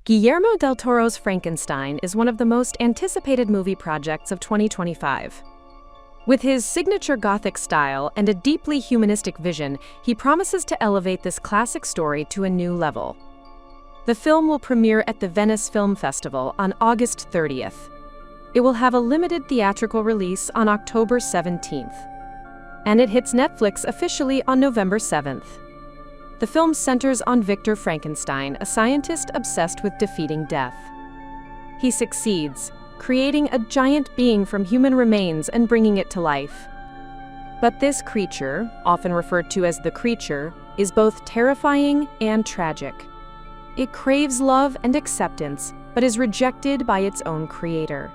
Guillermo del Toro's Frankenstein is one of the most anticipated movie projects of 2025. With his signature Gothic style and a deeply humanistic vision, he promises to elevate this classic story to a new level. The film will premiere at the Venice Film Festival on August 30th. It will have a limited theatrical release on October 17th. And it hits Netflix officially on November 7th. The film centers on Victor Frankenstein, a scientist obsessed with defeating death. He succeeds, creating a giant being from human remains and bringing it to life. But this creature, often referred to as the creature, is both terrifying and tragic. It craves love and acceptance, but is rejected by its own creator.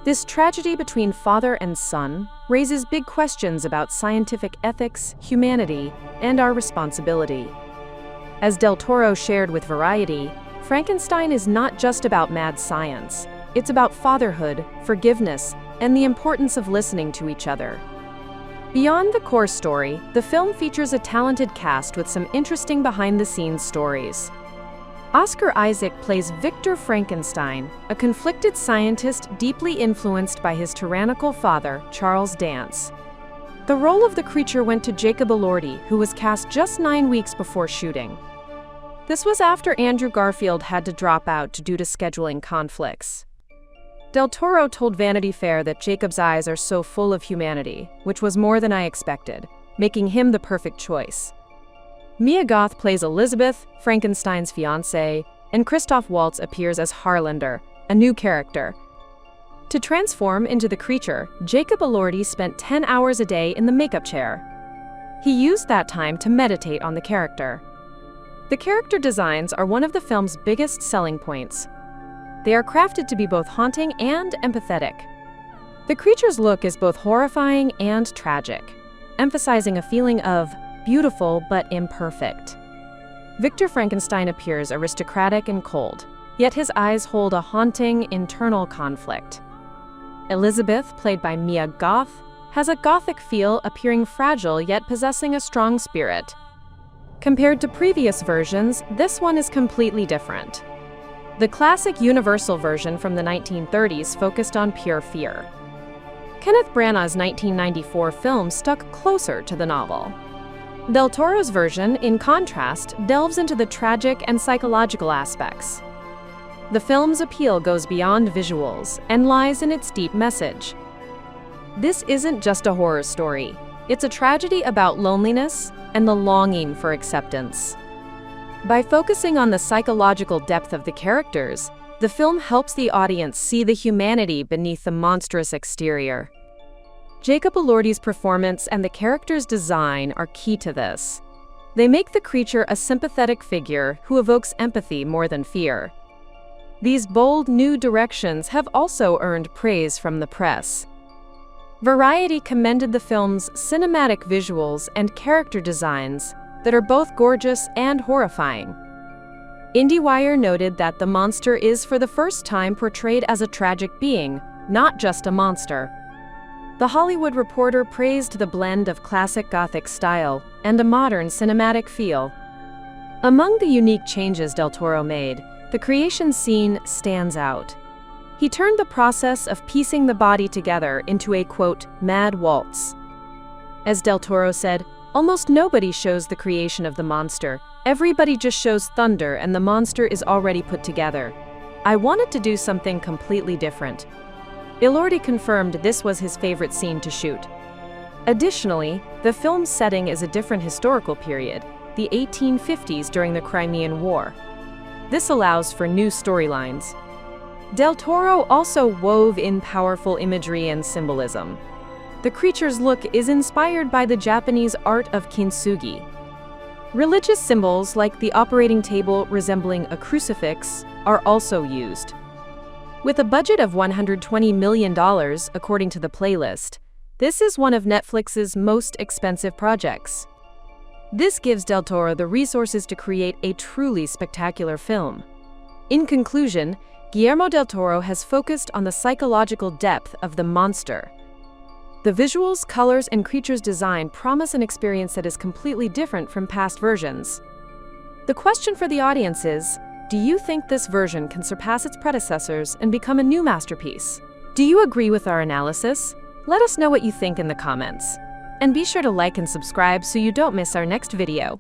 This tragedy between father and son raises big questions about scientific ethics, humanity, and our responsibility. As Del Toro shared with Variety, Frankenstein is not just about mad science. It's about fatherhood, forgiveness, and the importance of listening to each other. Beyond the core story, the film features a talented cast with some interesting behind-the-scenes stories. Oscar Isaac plays Victor Frankenstein, a conflicted scientist deeply influenced by his tyrannical father, Charles Dance. The role of the creature went to Jacob Elordi, who was cast just 9 weeks before shooting. This was after Andrew Garfield had to drop out due to scheduling conflicts. Del Toro told Vanity Fair that Jacob's eyes are so full of humanity, which was more than I expected, making him the perfect choice. Mia Goth plays Elizabeth, Frankenstein's fiancée, and Christoph Waltz appears as Harlander, a new character. To transform into the creature, Jacob Elordi spent 10 hours a day in the makeup chair. He used that time to meditate on the character. The character designs are one of the film's biggest selling points. They are crafted to be both haunting and empathetic. The creature's look is both horrifying and tragic, emphasizing a feeling of beautiful but imperfect. Victor Frankenstein appears aristocratic and cold, yet his eyes hold a haunting internal conflict. Elizabeth, played by Mia Goth, has a Gothic feel, appearing fragile yet possessing a strong spirit. Compared to previous versions, this one is completely different. The classic Universal version from the 1930s focused on pure fear. Kenneth Branagh's 1994 film stuck closer to the novel. Del Toro's version, in contrast, delves into the tragic and psychological aspects. The film's appeal goes beyond visuals and lies in its deep message. This isn't just a horror story. It's a tragedy about loneliness and the longing for acceptance. By focusing on the psychological depth of the characters, the film helps the audience see the humanity beneath the monstrous exterior. Jacob Elordi's performance and the character's design are key to this. They make the creature a sympathetic figure who evokes empathy more than fear. These bold new directions have also earned praise from the press. Variety commended the film's cinematic visuals and character designs that are both gorgeous and horrifying. IndieWire noted that the monster is for the first time portrayed as a tragic being, not just a monster. The Hollywood Reporter praised the blend of classic Gothic style and a modern cinematic feel. Among the unique changes Del Toro made, the creation scene stands out. He turned the process of piecing the body together into a, quote, mad waltz. As Del Toro said, almost nobody shows the creation of the monster. Everybody just shows thunder and the monster is already put together. I wanted to do something completely different. Elordi confirmed this was his favorite scene to shoot. Additionally, the film's setting is a different historical period, the 1850s during the Crimean War. This allows for new storylines. Del Toro also wove in powerful imagery and symbolism. The creature's look is inspired by the Japanese art of kintsugi. Religious symbols like the operating table resembling a crucifix are also used. With a budget of $120 million, according to the playlist, this is one of Netflix's most expensive projects. This gives Del Toro the resources to create a truly spectacular film. In conclusion, Guillermo del Toro has focused on the psychological depth of the monster. The visuals, colors, and creature's design promise an experience that is completely different from past versions. The question for the audience is, do you think this version can surpass its predecessors and become a new masterpiece? Do you agree with our analysis? Let us know what you think in the comments. And be sure to like and subscribe so you don't miss our next video.